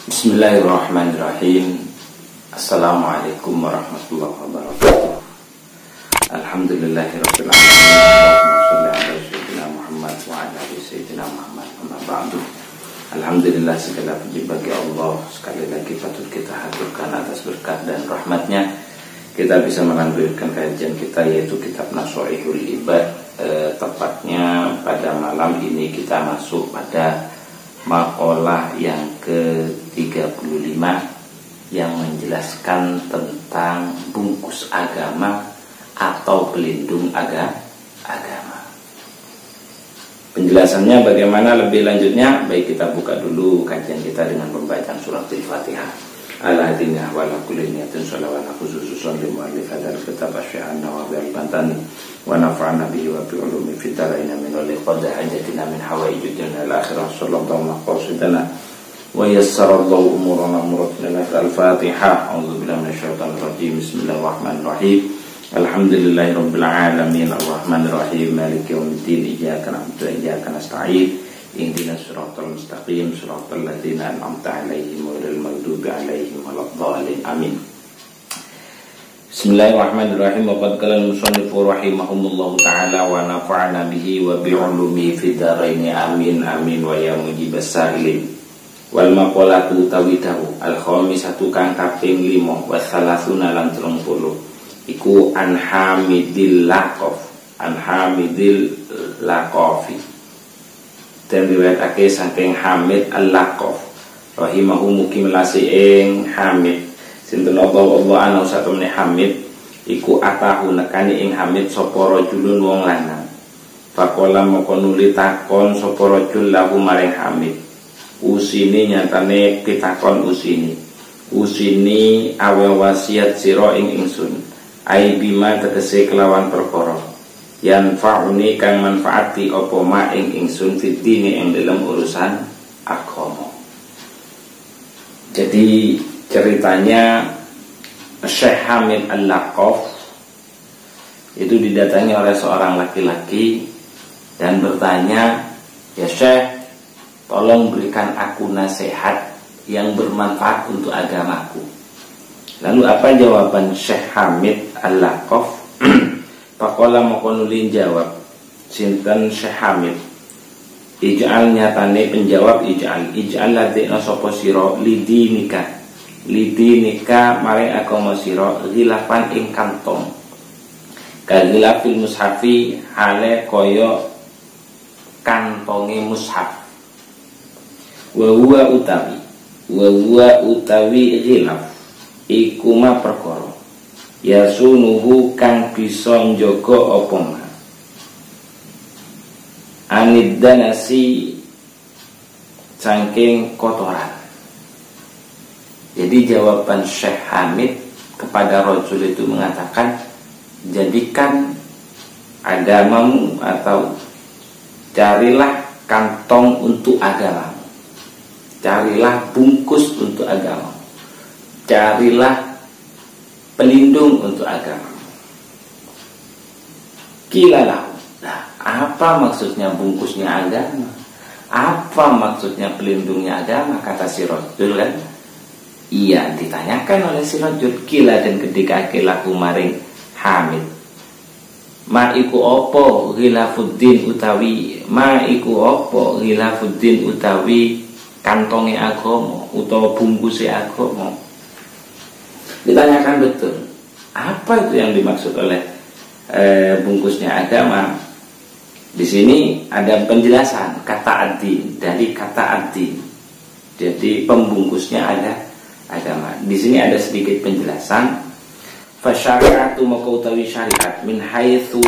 Bismillahirrahmanirrahim. Assalamualaikum warahmatullahi wabarakatuh. Alhamdulillahirabbil alamin. Allahumma shalli ala sayyidina Muhammad wa ala ali sayyidina Muhammad. Amma ba'du. Alhamdulillah, segala puji bagi Allah. Sekali lagi patut kita haturkan atas berkat dan rahmatnya kita bisa melanjutkan kajian kita, yaitu kitab Nasha'ihul Ibad. Tepatnya pada malam ini kita masuk pada maqalah yang ke-35 yang menjelaskan tentang bungkus agama atau pelindung agama. Penjelasannya bagaimana lebih lanjutnya, baik kita buka dulu kajian kita dengan pembacaan surat Al-Fatihah. Al-Hadinah wa la kulli niyatin shalawat khususan li mu'allif hadzal kitab asy-syai'an Nawawi al-Bantani wa nafa'ana bihi wa bi ulumi fid dharain min wa liqad hajatina min hawaijid dunya al-akhirah sallallahu maqasidana wa yassarallahu umurana muratina. Al-Fatihah. A'udzu billahi minasyaitonir rajim. Bismillahirrahmanirrahim. Alhamdulillahirabbil alamin arrahmanir rahim maliki yaumiddin iyyaka na'budu wa iyyaka nasta'in ihdinas siratal mustaqim siratal ladzina an'amta 'alaihim ghairil maghdubi 'alaihim waladdallin. Amin. Bismillahirrahmanirrahim. Wa qad qala al-musannifu rahimahumullahu ta'ala wa nafa'ana bihi wa bi 'ulumihi fid dharain. Amin amin wa ya mujibas sa'ilin. Wal maqalatu tawidahu al-khamisatu kang kaping 5 wa salasuna lan 30 iku an hamidil laqafi dan riwayatake saking Hamid al-Laqaf rahimahu mugi melasi ing Hamid sinten Allah ana satemene Hamid iku atahu nekani ing Hamid sapa rajulun wong lanang. Faqala moko nuli takon sapa rajul lahu maring Hamid, usini nyatane pitakon usini awe wasiat sira ing ingsun ai bima tegese kelawan perkara yanfa'uni kang manfaati apa ma ing ingsun fitine ing dalam urusan agama. Jadi ceritanya Syekh Hamid al-Laqaf itu didatangi oleh seorang laki-laki dan bertanya, "Ya Syekh, tolong berikan aku nasihat yang bermanfaat untuk agamaku." Lalu apa jawaban Syekh Hamid al-Laqaf? Faqala moko nuli jawab sinten Syekh Hamid, ij'al nyatane penjawab ij'al ladina sapa sira lidinika mare agama sira ghilafan ing kantong kaghilafil mushafi hale kaya kantonge mushaf wa huwa utawi ghilaf iku ma perkara yasunuhu kang bisa njaga apa ma aniddanasi saking kotoran. Jadi jawaban Syekh Hamid kepada rajul itu mengatakan, jadikan agamamu atau carilah kantong untuk agamamu, carilah bungkus untuk agamamu, carilah pelindung untuk agama. Kilalah. Nah, apa maksudnya bungkusnya agama? Apa maksudnya pelindungnya agama? Kata si rajul kan? Iya, ditanyakan oleh si rajul. Kila dan ketika kilahu maring Hamid. Ma iku opo ghilafuddin utawi kantonge agama utawa bungkuse agama. Ditanyakan betul apa itu yang dimaksud oleh bungkusnya agama. Di sini ada penjelasan kata ad-din, dari kata ad-din. Jadi pembungkusnya ada agama. Di sini ada sedikit penjelasan. Fasyari'atu maka utawi syariat min haitsu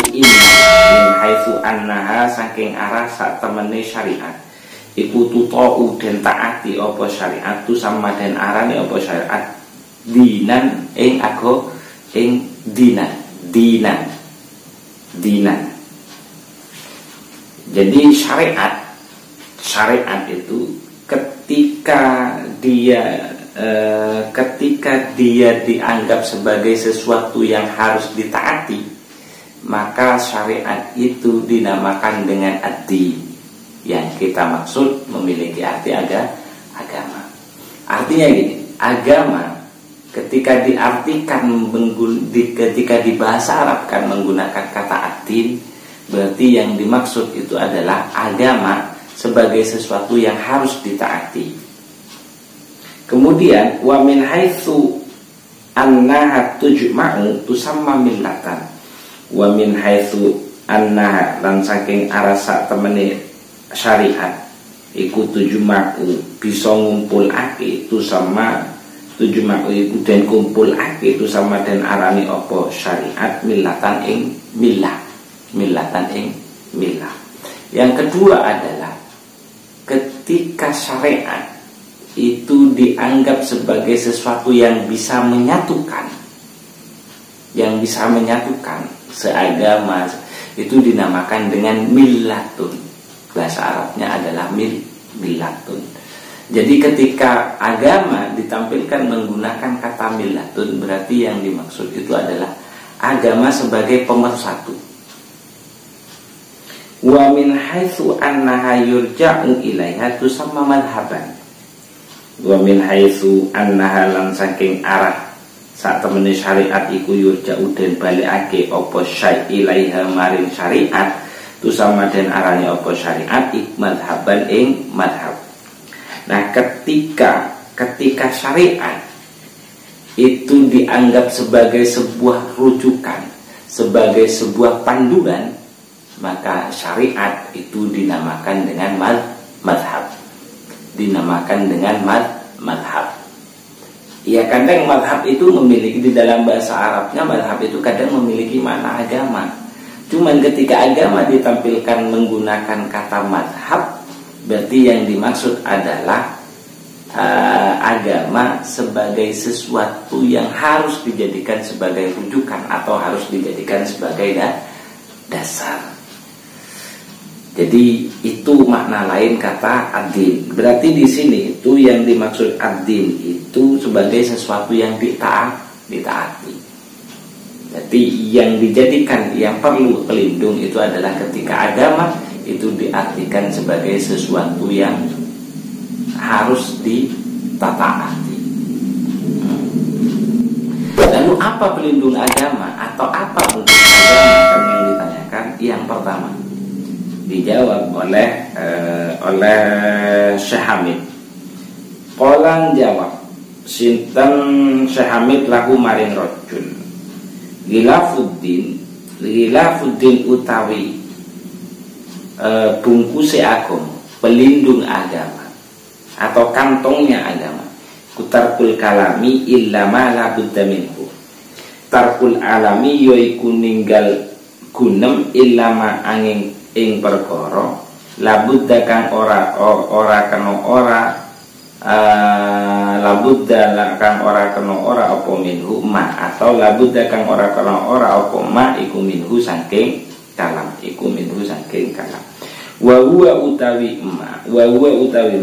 annaha saking arah sak temene syariat iku tutau den taati apa syariat tu sama den arane apa syariat dinan ing ago ing dinan. Jadi syariat itu ketika dia dianggap sebagai sesuatu yang harus ditaati, maka syariat itu dinamakan dengan ad-din, yang kita maksud memiliki arti agama. Artinya gini, agama ketika diartikan ketika di bahasa Arab kan menggunakan kata ad-din, berarti yang dimaksud itu adalah agama sebagai sesuatu yang harus ditaati. Kemudian wa min haitsu annaha tujma'u tusamma millatan. Wa min haitsu annaha lan saking arasa temene syariat iku tujma'u bisa ngumpulake tujma'u iku den kumpulake itu sama den arani apa syariat millatan ing millah. Yang kedua adalah ketika syariat itu dianggap sebagai sesuatu yang bisa menyatukan seagama, itu dinamakan dengan millatun. Bahasa Arabnya adalah millatun. Jadi ketika agama ditampilkan menggunakan kata millatun, berarti yang dimaksud itu adalah agama sebagai pemersatu. Wa min haitsu annaha yurja'u ilaiha tusamma madhhaban. Wa min haitsu annaha lan saking arah sak temene syariat iku yurja'u den balikake apa syai' ilaiha maring syariat tusamma den arane apa syariat ik madhhaban ing madhhab. Nah, ketika syariat itu dianggap sebagai sebuah rujukan, sebagai sebuah panduan, maka syariat itu dinamakan dengan madhab. Ya, kadang madhab itu memiliki di dalam bahasa Arabnya, madhab itu kadang memiliki makna agama. Cuman ketika agama ditampilkan menggunakan kata madhab, berarti yang dimaksud adalah agama sebagai sesuatu yang harus dijadikan sebagai rujukan atau harus dijadikan sebagai dasar. Jadi itu makna lain kata ad-din. Berarti di sini itu yang dimaksud ad-din itu sebagai sesuatu yang ditaati. Jadi yang dijadikan, yang perlu pelindung itu adalah ketika agama itu diartikan sebagai sesuatu yang harus ditataati. Lalu apa pelindung agama atau apa untuk agama kan yang ditanyakan? Yang pertama dijawab oleh Syekh Hamid. Qolan jawab sinten Syekh Hamid lahu maring rajul. Ghilafuddin utawi bungkuse agama, pelindung agama atau kantongnya agama. Kutarkul kalami illa ma la budda minhu. Tarkul alami yaiku ninggal gunem illa ma angin ing perkara labudda kang ora kena ora labudda kang ora kena ora apa minhu ma, atau labudda kang ora kena ora apa ma iku minhu saking kalam, wa huwa utawi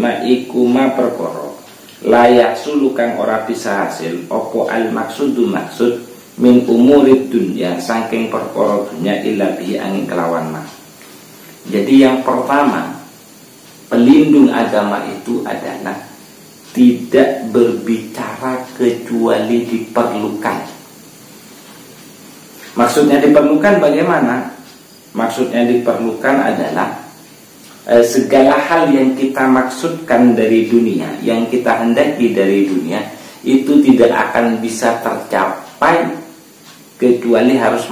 ma iku ma perkara layak sulu kang ora bisa hasil apa al maksudu maksud min umurid dunya saking perkara dunya illa bihi angin kelawan ma. Jadi yang pertama, pelindung agama itu adalah tidak berbicara kecuali diperlukan. Maksudnya diperlukan bagaimana? Maksudnya diperlukan adalah segala hal yang kita maksudkan dari dunia, yang kita hendaki dari dunia, itu tidak akan bisa tercapai kecuali harus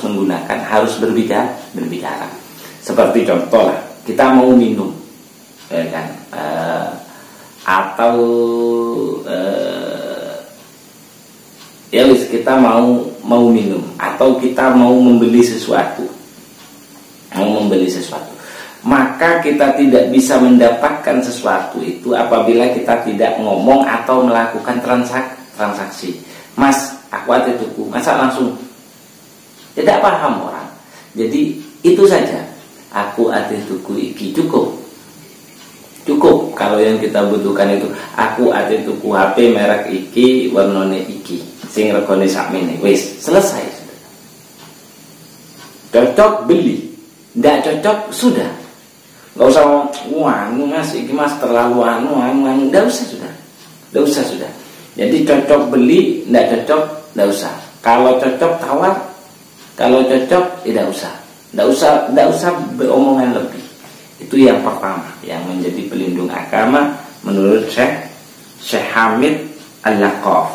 menggunakan, harus berbicara. Seperti contoh lah, kita mau minum, ya kan? Atau ya wis kita mau minum, atau kita mau membeli sesuatu, maka kita tidak bisa mendapatkan sesuatu itu apabila kita tidak ngomong atau melakukan transaksi. Mas, aku ada tuku, masa langsung tidak paham orang. Jadi itu saja. Aku ada tuku iki cukup. Kalau yang kita butuhkan itu aku ada tuku HP merek iki, warnane iki, sing regane sakmene. Wis, selesai sudah. Cocok beli, tidak cocok sudah. Nggak usah wah mas iki mas terlalu anu, nggak usah sudah. Jadi cocok beli, nggak cocok nggak usah. Kalau cocok tawar, kalau cocok tidak usah. Nggak usah beromongan lebih. Itu yang pertama yang menjadi pelindung agama menurut Syekh Hamid Al-Laqaf.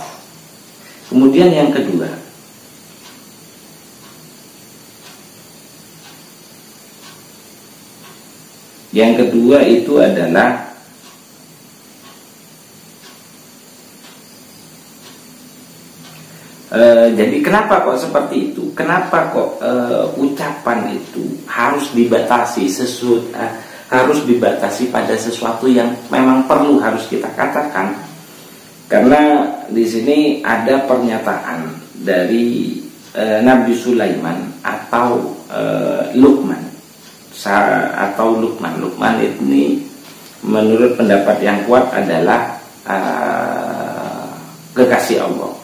Kemudian yang kedua, itu adalah jadi kenapa kok seperti itu? Kenapa kok ucapan itu harus dibatasi harus dibatasi pada sesuatu yang memang perlu harus kita katakan? Karena di sini ada pernyataan dari Nabi Sulaiman atau Luqman. Luqman ini menurut pendapat yang kuat adalah kekasih Allah.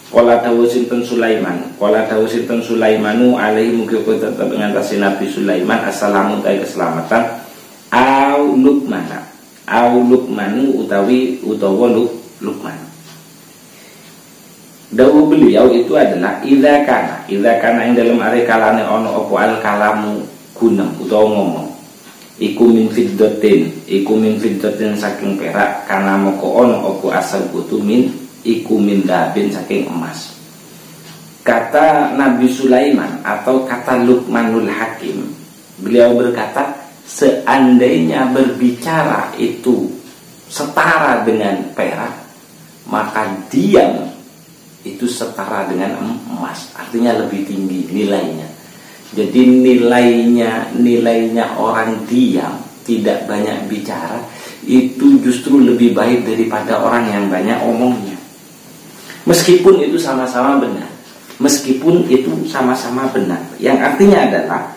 Qala dawuhipun Sulaimanu alaihi mugi tetep ngatasi Nabi Sulaiman assalamu ta keselamatan au Luqmanu utawa Luqman. Dawuh beliau itu adalah idza kana ing dalem are kalane ana apa al kalamu gunem utawa ngomong iku min fiddatin saking perak kana moko ana apa asal kutu iku min dabin saking emas. Kata Nabi Sulaiman atau kata Luqmanul Hakim, beliau berkata seandainya berbicara itu setara dengan perak, maka diam itu setara dengan emas, artinya lebih tinggi nilainya. Jadi nilainya orang diam, tidak banyak bicara, itu justru lebih baik daripada orang yang banyak omongnya. Meskipun itu sama-sama benar, yang artinya adalah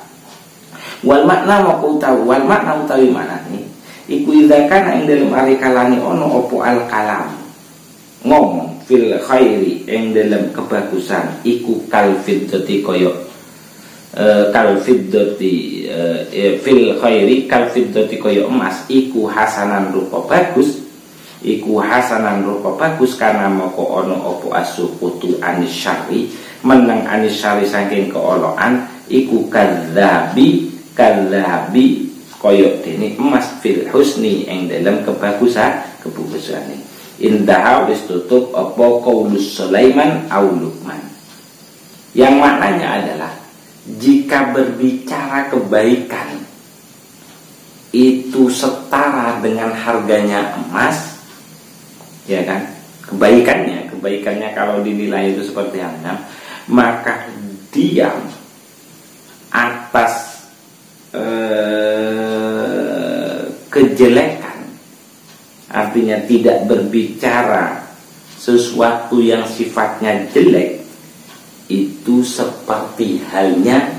wal makna utawi maknane iku idza kana ing dalem ari kalane ono opo al kalam ngomong fil khairi ing dalem kebagusan iku kal fiddati koyo fil khairi kal fiddati koyo emas iku hasanan rupa bagus karena moko ono opo asukutu anis syari menang anis syari saking keolokan iku kadzabi koyo dene emas fil husni ing dalam kebagusane indah wis tutup apa qaulus Sulaiman au Luqman, yang maknanya adalah jika berbicara kebaikan itu setara dengan harganya emas, ya kan, kebaikannya kalau dinilai itu seperti apa, maka diam atas kejelekan, artinya tidak berbicara sesuatu yang sifatnya jelek, itu seperti halnya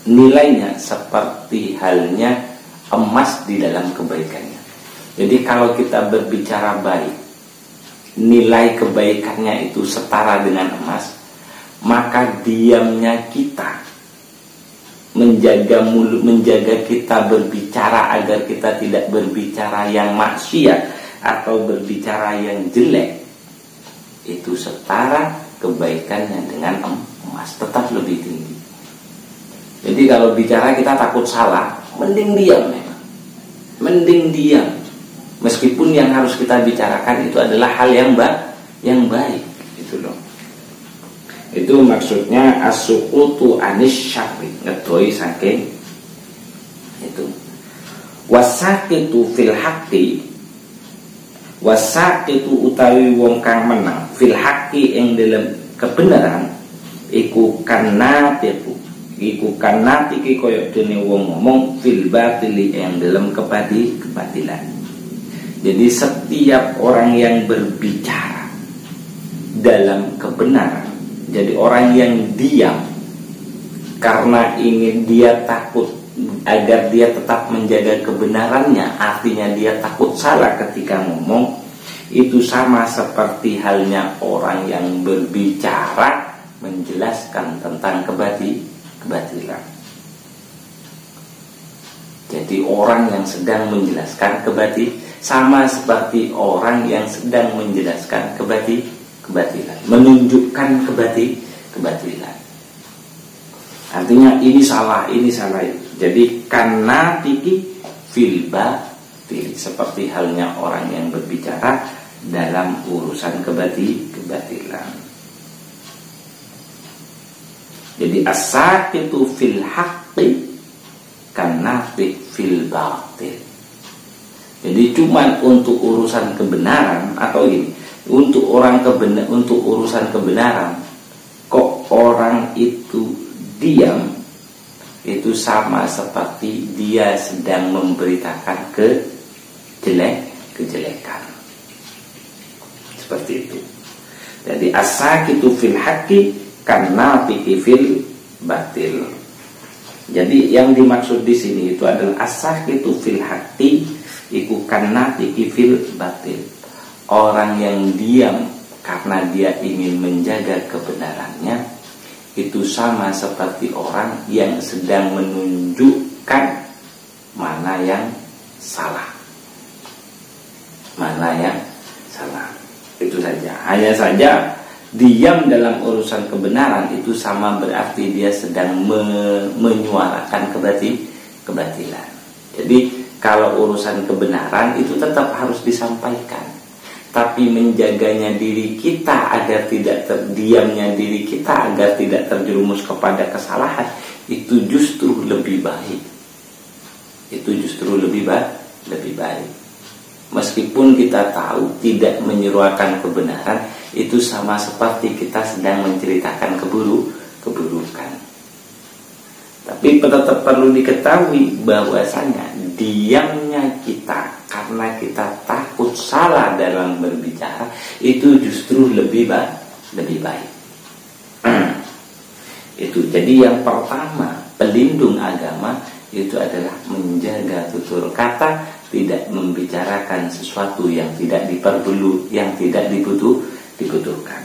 nilainya seperti halnya emas di dalam kebaikannya. Jadi kalau kita berbicara baik, nilai kebaikannya itu setara dengan emas, maka diamnya kita menjaga mulut, menjaga kita berbicara agar kita tidak berbicara yang maksiat atau berbicara yang jelek, itu setara kebaikannya dengan emas, tetap lebih tinggi. Jadi kalau bicara kita takut salah, mending diam. Meskipun yang harus kita bicarakan itu adalah hal yang baik, itu loh. Itu maksudnya as-suqutu anis syarri, ngedoi saking itu. Wasaqitu fil haqqi, wasaqitu utawi wong kang menang fil haqqi ing dalam kebenaran iku kanati koyo dene wong ngomong fil batili ing dalam kebatilan. Jadi setiap orang yang berbicara dalam kebenaran, jadi orang yang diam karena ingin dia takut agar dia tetap menjaga kebenarannya, artinya dia takut salah ketika ngomong, itu sama seperti halnya orang yang berbicara menjelaskan tentang kebatilan. Jadi orang yang sedang menjelaskan sama seperti orang yang sedang menjelaskan kebatilan, menunjukkan kebatilan. Artinya ini salah. Jadi karena tiki fil batil, seperti halnya orang yang berbicara dalam urusan kebatilan. Jadi as-saqitu fil haqqi kanafiq fil batil. Jadi cuman untuk urusan kebenaran atau ini untuk urusan kebenaran kok orang itu diam, itu sama seperti dia sedang memberitakan kejelekan. Seperti itu. Jadi as-saqitu fil haqqi kanafiq fil batil. Jadi yang dimaksud di sini itu adalah as-saqitu fil haqqi iku kanafiq fil batil. Orang yang diam karena dia ingin menjaga kebenarannya itu sama seperti orang yang sedang menunjukkan mana yang salah. Itu saja. Hanya saja diam dalam urusan kebenaran itu sama berarti dia sedang menyuarakan kebatilan. Jadi kalau urusan kebenaran itu tetap harus disampaikan, tapi menjaganya diri kita agar tidak diamnya diri kita agar tidak terjerumus kepada kesalahan itu justru lebih baik. Lebih baik. Meskipun kita tahu tidak menyuarakan kebenaran itu sama seperti kita sedang menceritakan keburukan. Tapi tetap perlu diketahui bahwasanya diamnya kita karena kita takut salah dalam berbicara itu justru lebih baik. Itu. Jadi yang pertama, pelindung agama itu adalah menjaga tutur kata, tidak membicarakan sesuatu yang tidak dibutuhkan.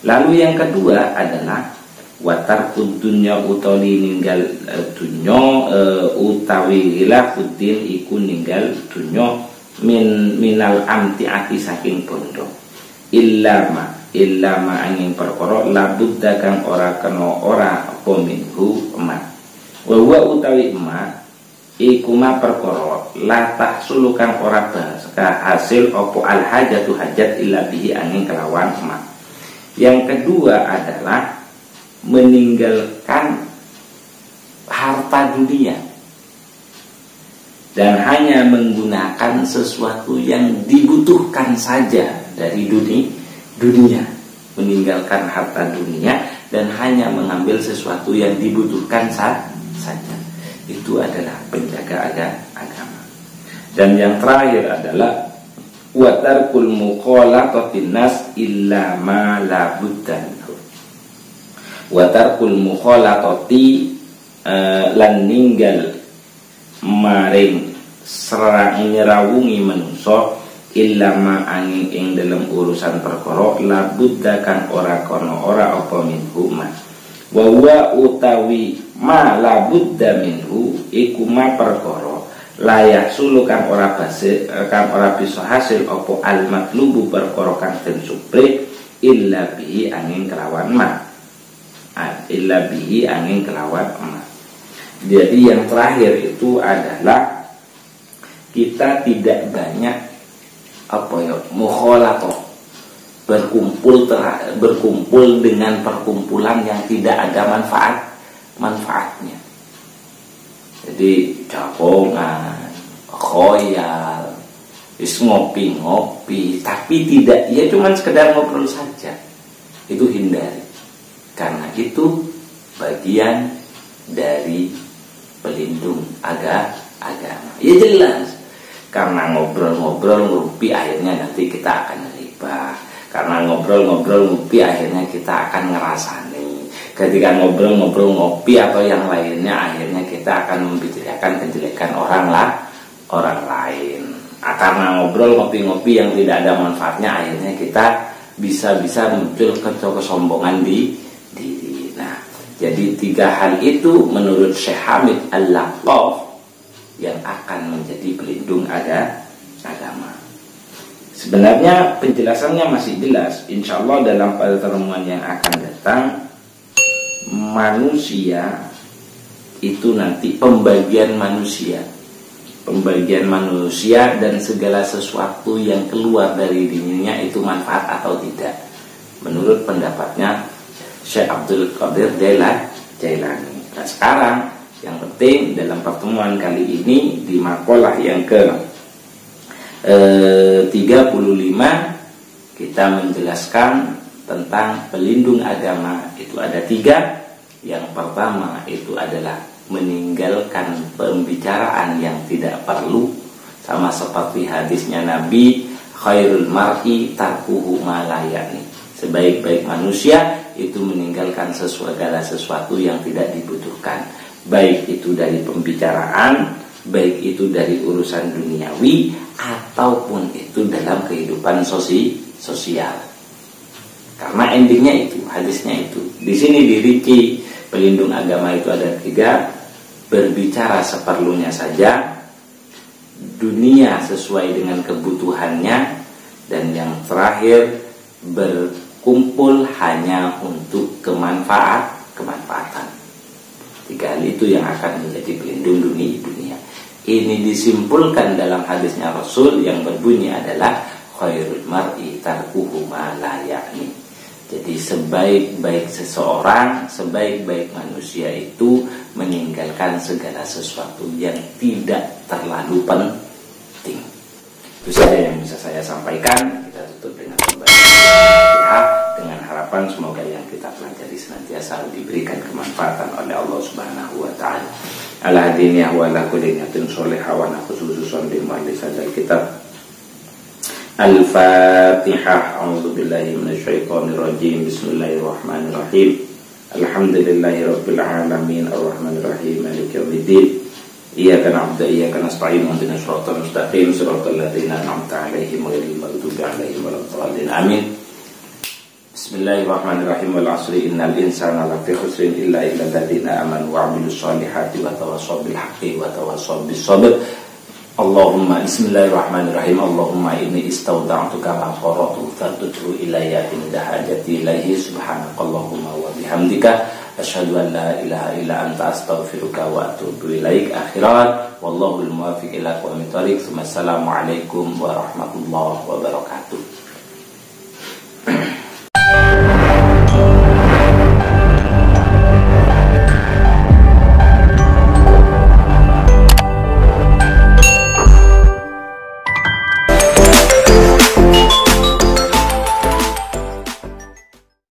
Lalu yang kedua adalah watar dunya utawi ninggal dunya utawi hilafudin iku ninggal dunya minal amtiati saking bondo illa ma angin perkara labudda kang ora kena ora apa minhu emak wa utawi emak iku ma perkara la tahsulu kang ora hasil apa al hajatu hajat illa bihi angin kelawan emak. Yang kedua adalah meninggalkan harta dunia dan hanya menggunakan sesuatu yang dibutuhkan saja dari dunia, meninggalkan harta dunia dan hanya mengambil sesuatu yang dibutuhkan saja. Itu adalah penjaga agama. Dan yang terakhir adalah wa tarkul mukhalatatin nas illa ma la budda. Watarkul mukhalatati lan ninggal maring serang nyerawungi manungsa illa ma angin ing dalam urusan perkara la budda kang ora kono ora apa minhu ma wa wa utawi ma la budda minhu iku ma perkara la yahsulu kang ora bisa hasil apa al matlubu perkara kang den supre illa bihi angin kelawan ma illa bihi angin kelawan emas. Jadi yang terakhir itu adalah kita tidak banyak mukhalatoh, berkumpul dengan perkumpulan yang tidak ada manfaatnya. Jadi jagongan, khoyal, ngopi-ngopi, tapi tidak, ya cuman sekedar ngobrol saja. Itu hindari. Karena itu bagian dari pelindung agama. Ya jelas. Karena ngobrol-ngobrol ngopi akhirnya nanti kita akan riba. Karena ngobrol-ngobrol ngopi akhirnya kita akan ngerasani. Ketika ngobrol-ngobrol ngopi atau yang lainnya akhirnya kita akan membicarakan kejelekan orang lain. Karena ngobrol ngopi-ngopi yang tidak ada manfaatnya akhirnya kita bisa muncul kesombongan di diri. Nah, jadi tiga hal itu menurut Syekh Hamid Al-Laqaf yang akan menjadi pelindung agama. Sebenarnya penjelasannya masih jelas. Insya Allah dalam pertemuan yang akan datang, manusia itu nanti pembagian manusia dan segala sesuatu yang keluar dari dirinya itu manfaat atau tidak, menurut pendapatnya Syekh Abdul Qadir Jailani. Nah sekarang yang penting dalam pertemuan kali ini di makalah yang ke 35 kita menjelaskan tentang pelindung agama itu ada 3. Yang pertama itu adalah meninggalkan pembicaraan yang tidak perlu, sama seperti hadisnya Nabi, khairul mar'i tarkuhu ma la ya'ni. Sebaik-baik manusia itu meninggalkan segala sesuatu yang tidak dibutuhkan, baik itu dari pembicaraan, baik itu dari urusan duniawi, ataupun itu dalam kehidupan sosial. Karena endingnya itu, hadisnya itu. Di sini dirinci pelindung agama itu ada 3. Berbicara seperlunya saja, dunia sesuai dengan kebutuhannya, dan yang terakhir berkumpul hanya untuk kemaslahatan. 3 hal itu yang akan menjadi pelindung dunia. Ini disimpulkan dalam hadisnya Rasul yang berbunyi adalah khairul mar'i tarkuhu ma la ya'ni. Jadi sebaik-baik seseorang, sebaik-baik manusia itu meninggalkan segala sesuatu yang tidak terlalu penting. Itu saja yang bisa saya sampaikan. Kita tutup dengan Al-Fatihah dengan harapan semoga yang kita pelajari senantiasa diberikan kemanfaatan oleh Allah Subhanahu wa taala. Ala hadiniyah wa ala kulli niyatin sholihah wa ala khususan di majlis hadzal kitab. Al-Fatihah. A'udzubillahi minasyaitonir rajim. Bismillahirrahmanirrahim. Alhamdulillahirabbil alamin arrahmanir rahim maliki yaumiddin. Iyyaka na'budu wa iyyaka nasta'in ihdinas siratal mustaqim siratal ladzina an'amta 'alaihim ghairil maghdubi 'alaihim waladdallin. Amin. Bismillahirrahmanirrahim. Wal 'asri innal insana lafi khusrin illa alladzina amanu wa 'amilus solihati wa tawassaw bil haqqi wa tawassaw bis sabr. Allahumma bismillahirrahmanirrahim. Allahumma inni istawda'tuka ma qara'tu fatutru ilayya inda hajati ilaihi subhanakallahumma wa bihamdika asyhadu an la ilaha illa anta astaghfiruka wa atubu ilaik. Akhirat wallahul muwaffiq ila aqwamit thoriq. Assalamualaikum warahmatullahi wabarakatuh.